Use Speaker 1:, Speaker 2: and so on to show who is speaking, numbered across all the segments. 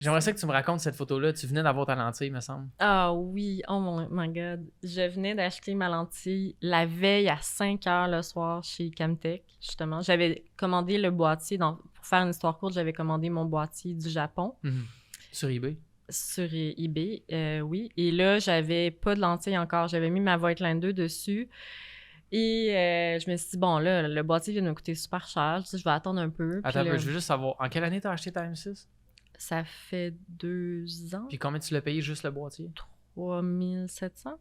Speaker 1: J'aimerais ça que tu me racontes cette photo-là. Tu venais d'avoir ta lentille, me semble.
Speaker 2: Ah oui, oh my God. Je venais d'acheter ma lentille la veille à 5 heures le soir chez Camtech, justement. J'avais commandé le boîtier, pour faire une histoire courte, j'avais commandé mon boîtier du Japon.
Speaker 1: Sur eBay?
Speaker 2: Sur eBay, oui. Et là, j'avais pas de lentille encore. J'avais mis ma Voigtline 2 dessus. Et je me suis dit, bon, là, le boîtier vient de me coûter super cher. Je vais attendre un peu.
Speaker 1: Attends,
Speaker 2: là,
Speaker 1: je veux juste savoir, en quelle année t'as acheté ta M6?
Speaker 2: Ça fait 2 ans.
Speaker 1: Puis combien tu l'as payé juste le boîtier?
Speaker 2: 3700.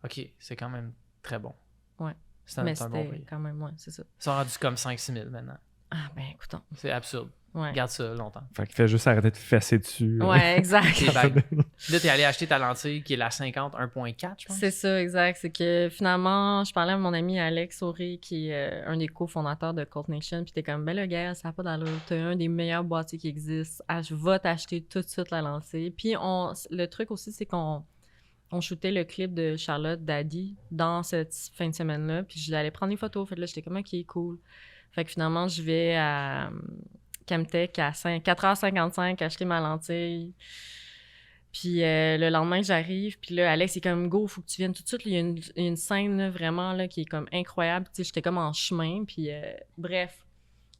Speaker 1: OK, c'est quand même très bon.
Speaker 2: Ouais.
Speaker 1: C'est un bon prix.
Speaker 2: Quand même, ouais, c'est ça.
Speaker 1: Ça a rendu comme 5-6 000 maintenant.
Speaker 2: Ah, ben, écoutons.
Speaker 1: C'est absurde.
Speaker 2: Ouais.
Speaker 1: Garde ça longtemps.
Speaker 3: Fait qu'il fait juste arrêter de fesser dessus.
Speaker 2: Ouais, exact.
Speaker 1: Là, t'es allé acheter ta lentille qui est la 50 1.4, je pense.
Speaker 2: C'est ça, exact. C'est que finalement, je parlais à mon ami Alex Auré, qui est un des cofondateurs de Cult Nation, puis t'es comme, ben le gars, ça n'a pas d'allure. T'as un des meilleurs boîtiers qui existent. Ah, je vais t'acheter tout de suite la lentille. Puis le truc aussi, c'est qu'on shootait le clip de Charlotte Daddy dans cette fin de semaine-là, puis je l'allais prendre des photos. Fait que là, j'étais comme, OK, cool. Fait que finalement, je vais à Camtech à 4h55 acheter ma lentille. Puis le lendemain, j'arrive, puis là, Alex est comme « Go, faut que tu viennes tout de suite. » Il y a une scène là, vraiment là, qui est comme incroyable. Tu sais, j'étais comme en chemin, puis bref.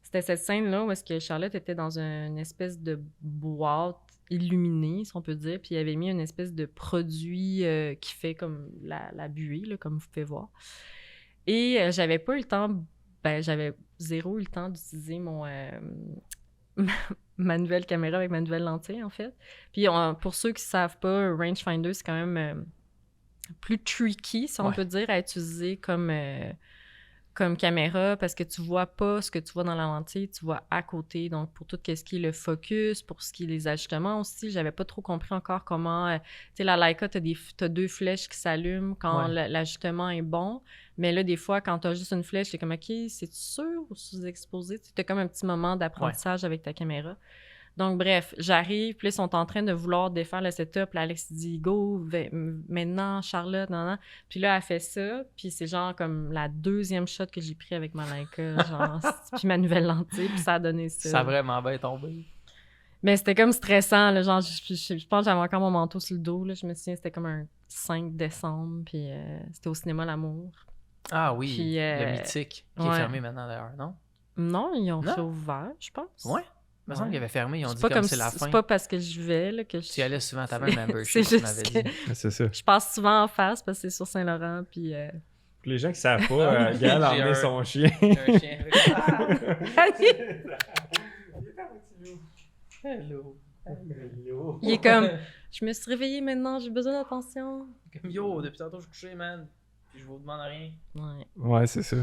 Speaker 2: C'était cette scène-là où est-ce que Charlotte était dans une espèce de boîte illuminée, si on peut dire, puis il avait mis une espèce de produit qui fait comme la buée, là, comme vous pouvez voir. Et j'avais pas eu le temps, j'avais zéro eu le temps d'utiliser ma nouvelle caméra avec ma nouvelle lentille, en fait. Puis pour ceux qui ne savent pas, Rangefinder, c'est quand même plus tricky, si on peut dire, à utiliser comme caméra, parce que tu vois pas ce que tu vois dans la lentille, tu vois à côté. Donc, pour tout ce qui est le focus, pour ce qui est les ajustements aussi, j'avais pas trop compris encore comment... tu sais, la Leica, t'as 2 flèches qui s'allument quand l'ajustement est bon. Mais là, des fois, quand t'as juste une flèche, t'es comme « OK, c'est sûr ou sous-exposé? » T'as comme un petit moment d'apprentissage avec ta caméra. Donc, bref, j'arrive, puis là, ils sont en train de vouloir défaire le setup. Là, Alex dit « Go, maintenant, Charlotte, non. » Puis là, elle fait ça, puis c'est genre comme la 2e shot que j'ai pris avec ma Leica, genre, puis ma nouvelle lentille, puis ça a donné ça.
Speaker 1: Ça a vraiment bien tombé.
Speaker 2: Mais c'était comme stressant, là, genre, je pense que j'avais encore mon manteau sur le dos, là, je me souviens, c'était comme un 5 décembre, puis c'était au cinéma L'Amour.
Speaker 1: Ah oui,
Speaker 2: puis,
Speaker 1: le Mythique, qui est fermé maintenant d'ailleurs, non?
Speaker 2: Non, ils ont réouvert, je pense.
Speaker 1: Ouais. Il me semble qu'il avait fermé, ils ont dit
Speaker 2: comme
Speaker 1: c'est la fin.
Speaker 2: C'est pas parce que je vais là, que je...
Speaker 1: Tu y allais souvent, t'avais un membership, tu m'avais dit.
Speaker 3: C'est ça.
Speaker 2: Je passe souvent en face parce que c'est sur Saint-Laurent, puis...
Speaker 3: Pour les gens qui savent pas, Gaël a emmené son chien.
Speaker 1: Un chien. Hello.
Speaker 2: Il est comme, je me suis réveillée maintenant, j'ai besoin d'attention.
Speaker 1: Comme yo, depuis tantôt je suis couché, man. Puis je vous demande rien.
Speaker 2: Ouais.
Speaker 3: Ouais, c'est ça.